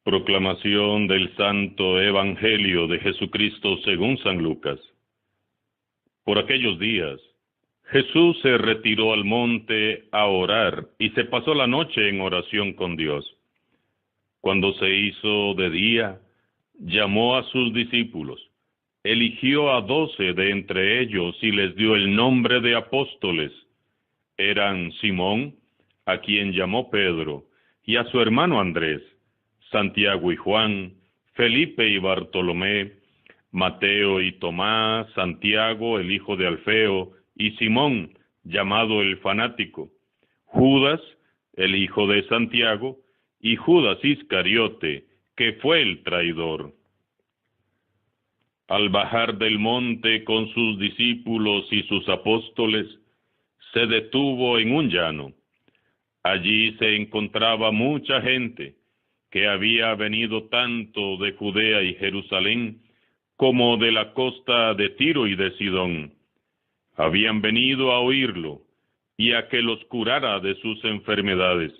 Proclamación del Santo Evangelio de Jesucristo según San Lucas. Por aquellos días, Jesús se retiró al monte a orar y se pasó la noche en oración con Dios. Cuando se hizo de día, llamó a sus discípulos, eligió a 12 de entre ellos y les dio el nombre de apóstoles. Eran Simón, a quien llamó Pedro, y a su hermano Andrés, Santiago y Juan, Felipe y Bartolomé, Mateo y Tomás, Santiago, el hijo de Alfeo, y Simón, llamado el fanático, Judas, el hijo de Santiago, y Judas Iscariote, que fue el traidor. Al bajar del monte con sus discípulos y sus apóstoles, se detuvo en un llano. Allí se encontraba mucha gente que había venido tanto de Judea y Jerusalén como de la costa de Tiro y de Sidón. Habían venido a oírlo y a que los curara de sus enfermedades.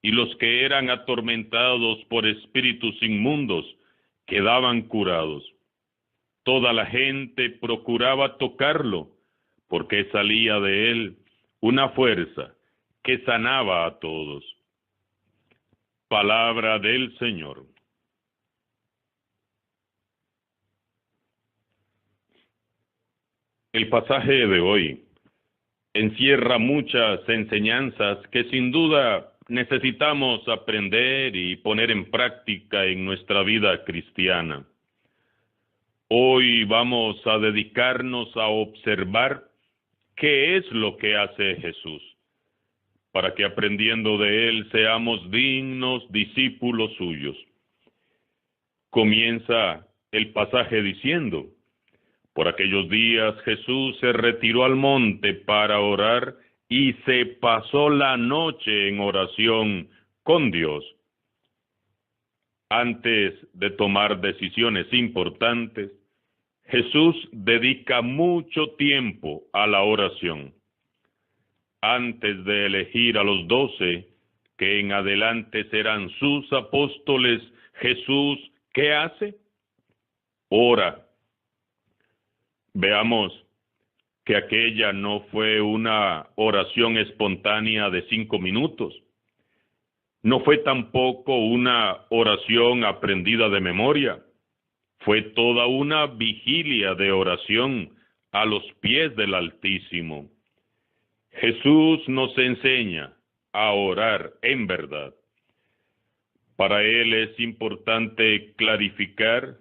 Y los que eran atormentados por espíritus inmundos quedaban curados. Toda la gente procuraba tocarlo, porque salía de él una fuerza que sanaba a todos. Palabra del Señor. El pasaje de hoy encierra muchas enseñanzas que sin duda necesitamos aprender y poner en práctica en nuestra vida cristiana. Hoy vamos a dedicarnos a observar qué es lo que hace Jesús, para que aprendiendo de él seamos dignos discípulos suyos. Comienza el pasaje diciendo: por aquellos días Jesús se retiró al monte para orar y se pasó la noche en oración con Dios. Antes de tomar decisiones importantes, Jesús dedica mucho tiempo a la oración. Antes de elegir a los 12, que en adelante serán sus apóstoles, Jesús, ¿qué hace? Ora. Veamos que aquella no fue una oración espontánea de 5 minutos. No fue tampoco una oración aprendida de memoria. Fue toda una vigilia de oración a los pies del Altísimo. Jesús nos enseña a orar en verdad. Para él es importante clarificar,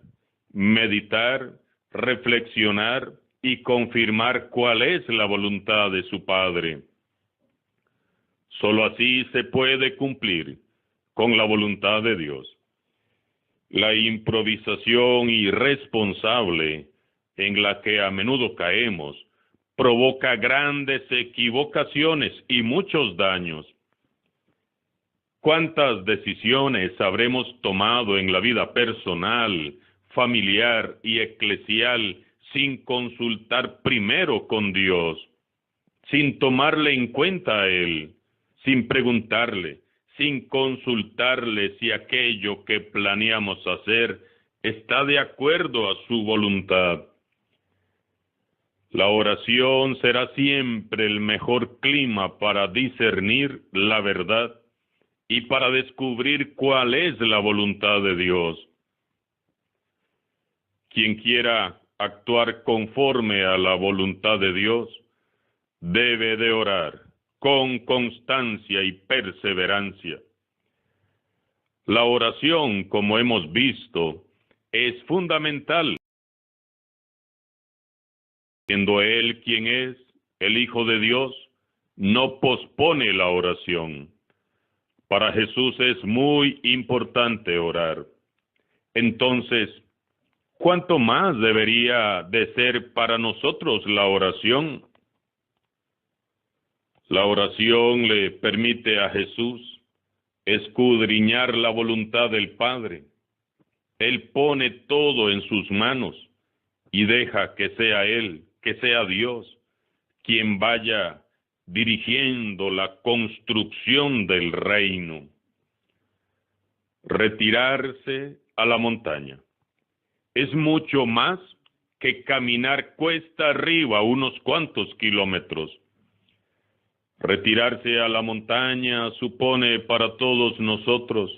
meditar, reflexionar y confirmar cuál es la voluntad de su Padre. Solo así se puede cumplir con la voluntad de Dios. La improvisación irresponsable en la que a menudo caemos provoca grandes equivocaciones y muchos daños. ¿Cuántas decisiones habremos tomado en la vida personal, familiar y eclesial sin consultar primero con Dios, sin tomarle en cuenta a Él, sin preguntarle, sin consultarle si aquello que planeamos hacer está de acuerdo a su voluntad? La oración será siempre el mejor clima para discernir la verdad y para descubrir cuál es la voluntad de Dios. Quien quiera actuar conforme a la voluntad de Dios debe de orar con constancia y perseverancia. La oración, como hemos visto, es fundamental. Siendo Él quien es, el Hijo de Dios, no pospone la oración. Para Jesús es muy importante orar. Entonces, ¿cuánto más debería de ser para nosotros la oración? La oración le permite a Jesús escudriñar la voluntad del Padre. Él pone todo en sus manos y deja que sea Él, que sea Dios, quien vaya dirigiendo la construcción del reino. Retirarse a la montaña es mucho más que caminar cuesta arriba unos cuantos kilómetros. Retirarse a la montaña supone para todos nosotros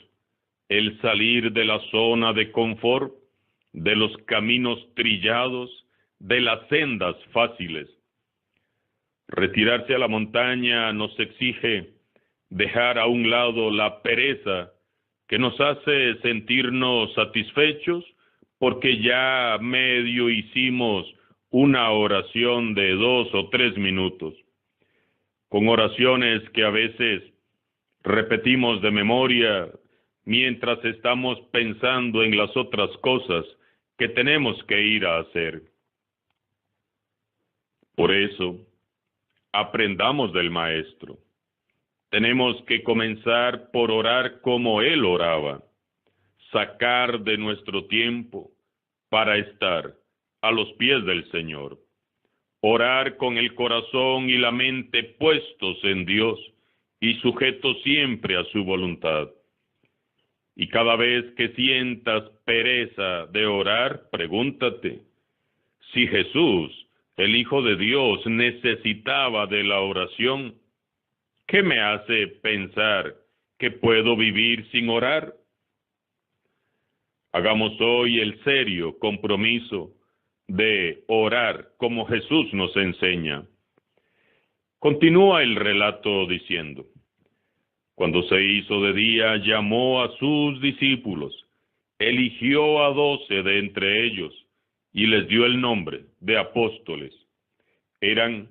el salir de la zona de confort, de los caminos trillados, de las sendas fáciles. Retirarse a la montaña nos exige dejar a un lado la pereza que nos hace sentirnos satisfechos porque ya medio hicimos una oración de 2 o 3 minutos, con oraciones que a veces repetimos de memoria mientras estamos pensando en las otras cosas que tenemos que ir a hacer. Por eso, aprendamos del Maestro. Tenemos que comenzar por orar como Él oraba, sacar de nuestro tiempo para estar a los pies del Señor, orar con el corazón y la mente puestos en Dios y sujetos siempre a su voluntad. Y cada vez que sientas pereza de orar, pregúntate, si Jesús, el Hijo de Dios, necesitaba de la oración, ¿qué me hace pensar que puedo vivir sin orar? Hagamos hoy el serio compromiso de orar como Jesús nos enseña. Continúa el relato diciendo, cuando se hizo de día, llamó a sus discípulos, eligió a 12 de entre ellos y les dio el nombre de apóstoles. Eran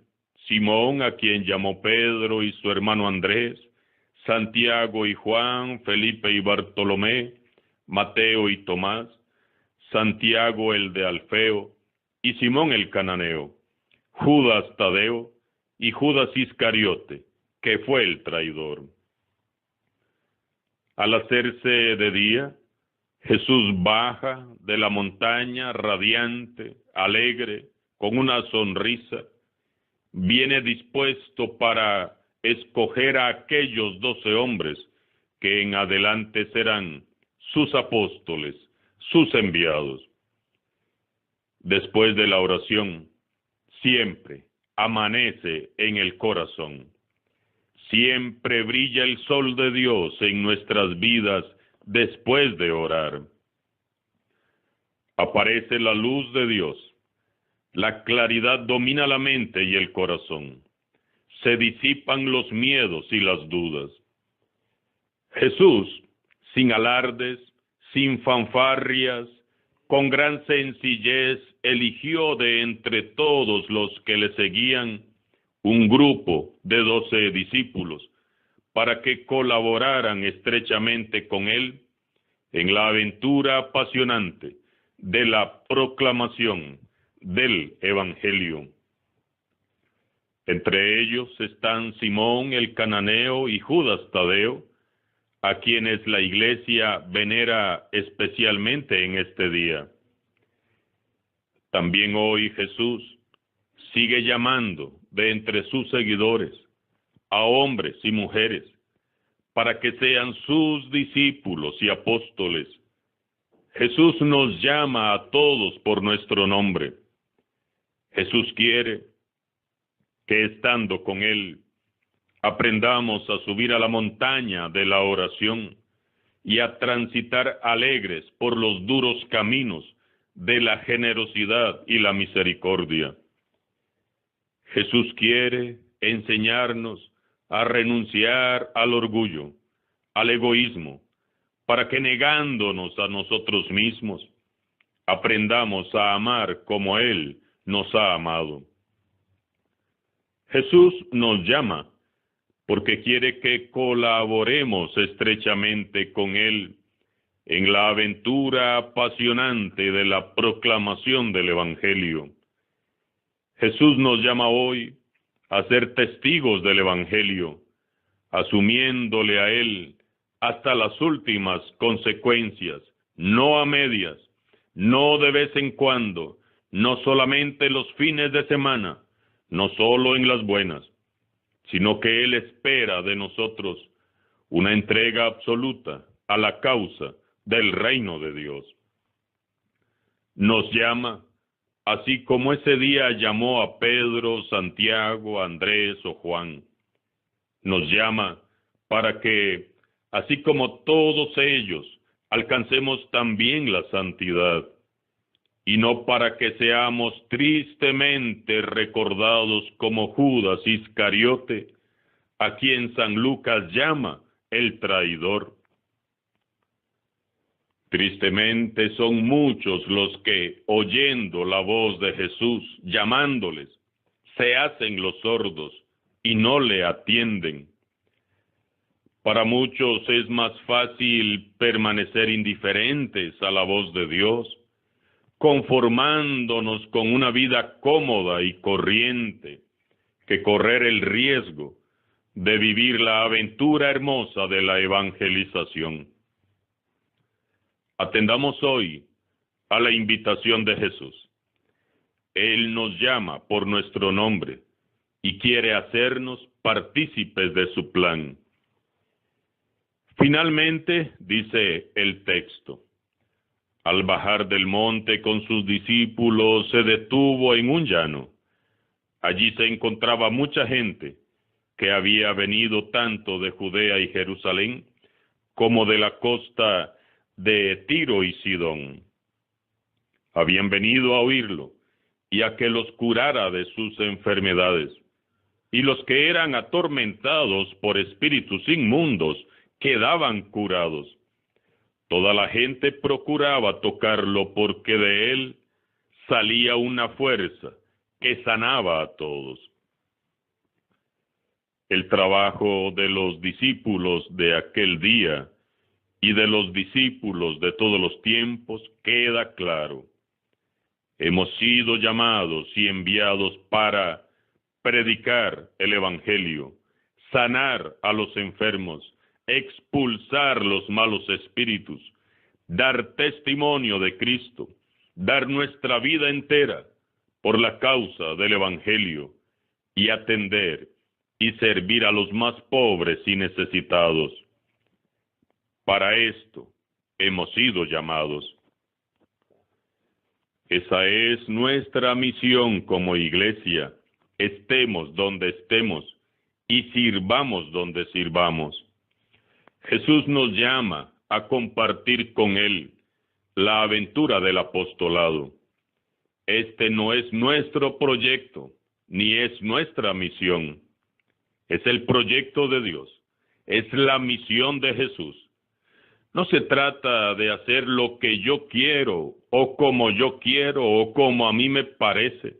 Simón, a quien llamó Pedro, y su hermano Andrés, Santiago y Juan, Felipe y Bartolomé, Mateo y Tomás, Santiago el de Alfeo, y Simón el cananeo, Judas Tadeo y Judas Iscariote, que fue el traidor. Al hacerse de día, Jesús baja de la montaña radiante, alegre, con una sonrisa. Viene dispuesto para escoger a aquellos 12 hombres que en adelante serán sus apóstoles, sus enviados. Después de la oración, siempre amanece en el corazón. Siempre brilla el sol de Dios en nuestras vidas después de orar. Aparece la luz de Dios. La claridad domina la mente y el corazón. Se disipan los miedos y las dudas. Jesús, sin alardes, sin fanfarrias, con gran sencillez, eligió de entre todos los que le seguían un grupo de 12 discípulos para que colaboraran estrechamente con él en la aventura apasionante de la proclamación del Evangelio. Entre ellos están Simón el cananeo y Judas Tadeo, a quienes la Iglesia venera especialmente en este día. También hoy Jesús sigue llamando de entre sus seguidores a hombres y mujeres para que sean sus discípulos y apóstoles. Jesús nos llama a todos por nuestro nombre. Jesús quiere que estando con Él aprendamos a subir a la montaña de la oración y a transitar alegres por los duros caminos de la generosidad y la misericordia. Jesús quiere enseñarnos a renunciar al orgullo, al egoísmo, para que negándonos a nosotros mismos, aprendamos a amar como Él nos ha amado. Jesús nos llama porque quiere que colaboremos estrechamente con Él en la aventura apasionante de la proclamación del Evangelio. Jesús nos llama hoy a ser testigos del Evangelio, asumiéndole a Él hasta las últimas consecuencias, no a medias, no de vez en cuando, no solamente los fines de semana, no solo en las buenas, sino que Él espera de nosotros una entrega absoluta a la causa del reino de Dios. Nos llama, así como ese día llamó a Pedro, Santiago, Andrés o Juan. Nos llama para que, así como todos ellos, alcancemos también la santidad, y no para que seamos tristemente recordados como Judas Iscariote, a quien San Lucas llama el traidor. Tristemente son muchos los que, oyendo la voz de Jesús, llamándoles, se hacen los sordos y no le atienden. Para muchos es más fácil permanecer indiferentes a la voz de Dios, conformándonos con una vida cómoda y corriente, que correr el riesgo de vivir la aventura hermosa de la evangelización. Atendamos hoy a la invitación de Jesús. Él nos llama por nuestro nombre y quiere hacernos partícipes de su plan. Finalmente, dice el texto, al bajar del monte con sus discípulos se detuvo en un llano. Allí se encontraba mucha gente que había venido tanto de Judea y Jerusalén como de la costa de Tiro y Sidón. Habían venido a oírlo y a que los curara de sus enfermedades. Y los que eran atormentados por espíritus inmundos quedaban curados. Toda la gente procuraba tocarlo porque de él salía una fuerza que sanaba a todos. El trabajo de los discípulos de aquel día y de los discípulos de todos los tiempos queda claro. Hemos sido llamados y enviados para predicar el Evangelio, sanar a los enfermos, expulsar los malos espíritus, dar testimonio de Cristo, dar nuestra vida entera por la causa del Evangelio y atender y servir a los más pobres y necesitados. Para esto hemos sido llamados. Esa es nuestra misión como iglesia, estemos donde estemos y sirvamos donde sirvamos. Jesús nos llama a compartir con Él la aventura del apostolado. Este no es nuestro proyecto, ni es nuestra misión. Es el proyecto de Dios, es la misión de Jesús. No se trata de hacer lo que yo quiero, o como yo quiero, o como a mí me parece,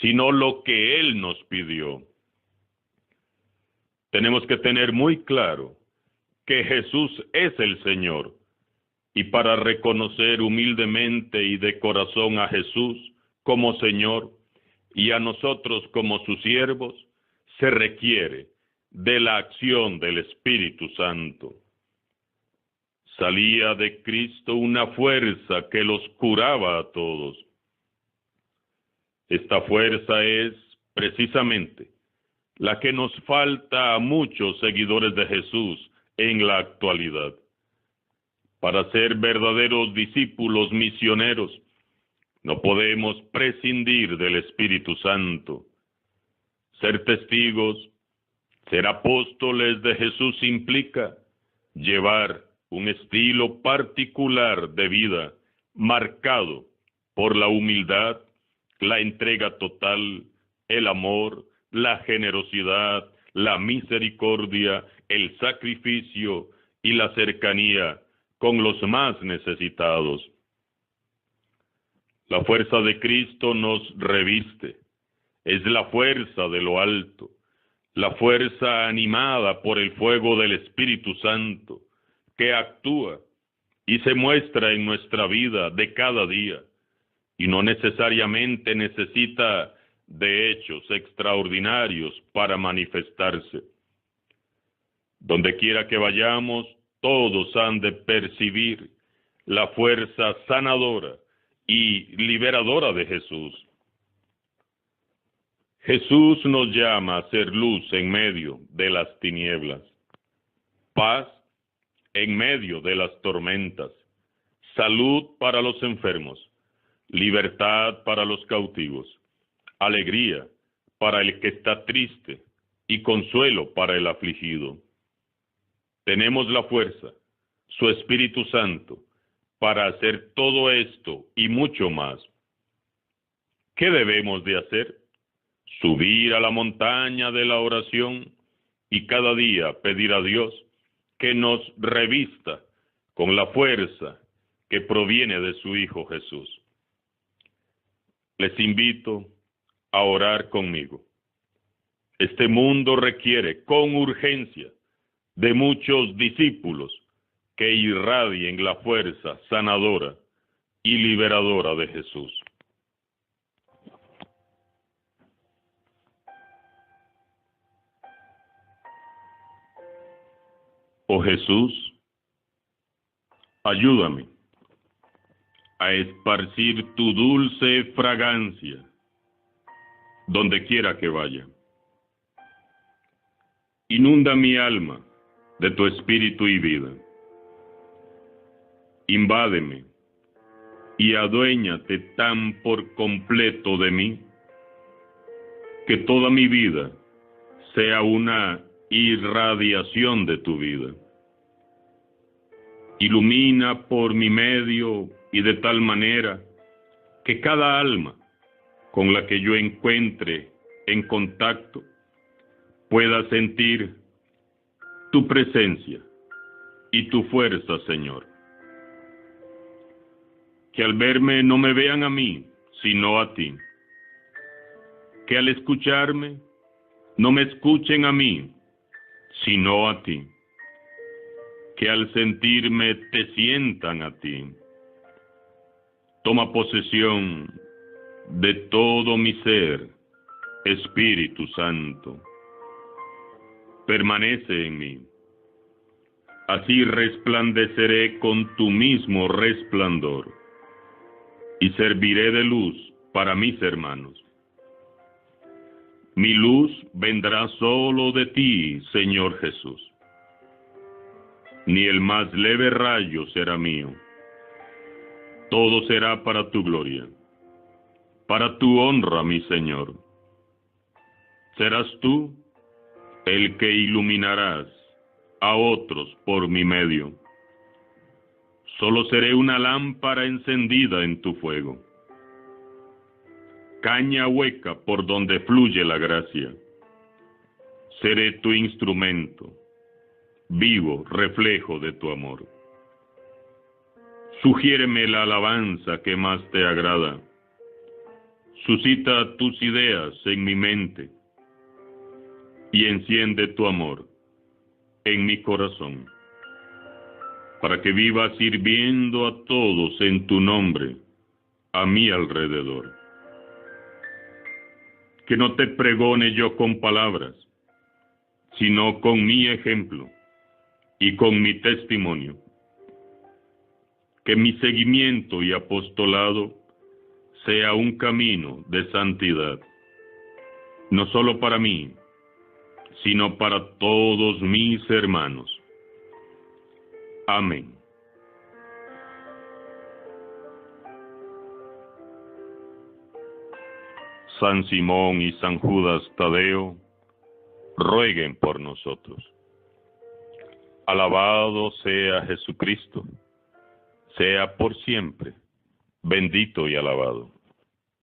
sino lo que Él nos pidió. Tenemos que tener muy claro que Jesús es el Señor, y para reconocer humildemente y de corazón a Jesús como Señor y a nosotros como sus siervos, se requiere de la acción del Espíritu Santo. Salía de Cristo una fuerza que los curaba a todos. Esta fuerza es, precisamente, la que nos falta a muchos seguidores de Jesús en la actualidad. Para ser verdaderos discípulos misioneros, no podemos prescindir del Espíritu Santo. Ser testigos, ser apóstoles de Jesús implica llevar un estilo particular de vida marcado por la humildad, la entrega total, el amor, la generosidad, la misericordia, el sacrificio y la cercanía con los más necesitados. La fuerza de Cristo nos reviste. Es la fuerza de lo alto, la fuerza animada por el fuego del Espíritu Santo, que actúa y se muestra en nuestra vida de cada día, y no necesariamente necesita de hechos extraordinarios para manifestarse. Donde quiera que vayamos, todos han de percibir la fuerza sanadora y liberadora de Jesús. Jesús nos llama a ser luz en medio de las tinieblas, paz en medio de las tormentas, salud para los enfermos, libertad para los cautivos, alegría para el que está triste y consuelo para el afligido. Tenemos la fuerza, su Espíritu Santo, para hacer todo esto y mucho más. ¿Qué debemos de hacer? Subir a la montaña de la oración y cada día pedir a Dios que nos revista con la fuerza que proviene de su Hijo Jesús. Les invito a orar conmigo. Este mundo requiere con urgencia de muchos discípulos que irradien la fuerza sanadora y liberadora de Jesús. Oh Jesús, ayúdame a esparcir tu dulce fragancia donde quiera que vaya. Inunda mi alma de tu espíritu y vida. Invádeme y aduéñate tan por completo de mí que toda mi vida sea una irradiación de tu vida. Ilumina por mi medio y de tal manera que cada alma con la que yo encuentre en contacto pueda sentir tu presencia y tu fuerza, Señor. Que al verme no me vean a mí, sino a ti. Que al escucharme no me escuchen a mí, sino a ti. Que al sentirme te sientan a ti. Toma posesión de todo mi ser, Espíritu Santo. Permanece en mí. Así resplandeceré con tu mismo resplandor y serviré de luz para mis hermanos. Mi luz vendrá solo de ti, Señor Jesús. Ni el más leve rayo será mío. Todo será para tu gloria, para tu honra, mi Señor. Serás tú el que iluminarás a otros por mi medio. Solo seré una lámpara encendida en tu fuego, caña hueca por donde fluye la gracia. Seré tu instrumento, vivo reflejo de tu amor. Sugiéreme la alabanza que más te agrada. Suscita tus ideas en mi mente y enciende tu amor en mi corazón, para que viva sirviendo a todos en tu nombre, a mi alrededor. Que no te pregone yo con palabras, sino con mi ejemplo y con mi testimonio. Que mi seguimiento y apostolado sea un camino de santidad, no solo para mí, sino para todos mis hermanos. Amén. San Simón y San Judas Tadeo, rueguen por nosotros. Alabado sea Jesucristo, sea por siempre bendito y alabado.